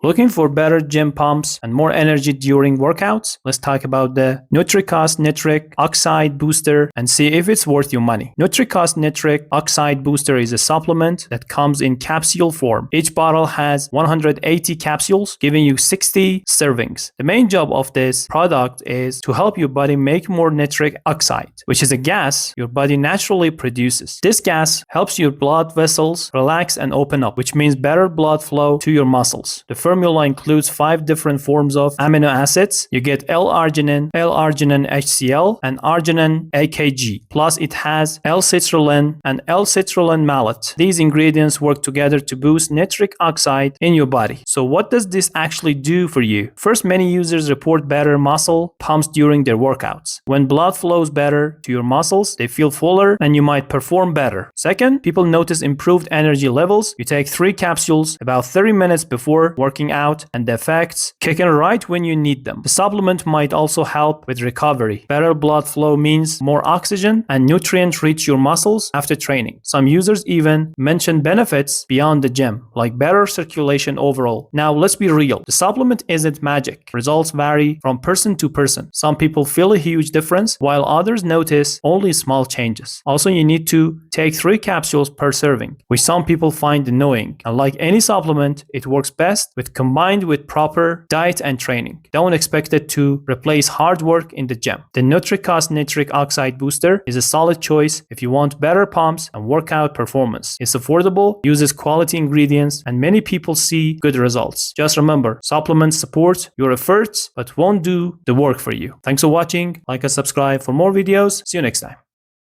Looking for better gym pumps and more energy during workouts? Let's talk about the Nutricost Nitric Oxide Booster and see if it's worth your money. Nutricost Nitric Oxide Booster is a supplement that comes in capsule form. Each bottle has 180 capsules, giving you 60 servings. The main job of this product is to help your body make more nitric oxide, which is a gas your body naturally produces. This gas helps your blood vessels relax and open up, which means better blood flow to your muscles. The formula includes 5 different forms of amino acids. You get L-arginine, L-arginine HCl, and arginine AKG. Plus it has L-citrulline and L-citrulline malate. These ingredients work together to boost nitric oxide in your body. So what does this actually do for you? First, many users report better muscle pumps during their workouts. When blood flows better to your muscles, they feel fuller and you might perform better. Second, people notice improved energy levels. You take 3 capsules about 30 minutes before working out and the effects kick in right when you need them. The supplement might also help with recovery. Better blood flow means more oxygen and nutrients reach your muscles after training. Some users even mention benefits beyond the gym, like better circulation overall. Now let's be real. The supplement isn't magic. Results vary from person to person. Some people feel a huge difference while others notice only small changes. Also, you need to take 3 capsules per serving, which some people find annoying. And like any supplement, it works best combined with proper diet and training. Don't expect it to replace hard work in the gym. The Nutricost Nitric Oxide Booster is a solid choice if you want better pumps and workout performance. It's affordable, uses quality ingredients, and many people see good results. Just remember, supplements support your efforts but won't do the work for you. Thanks for watching. Like and subscribe for more videos. See you next time.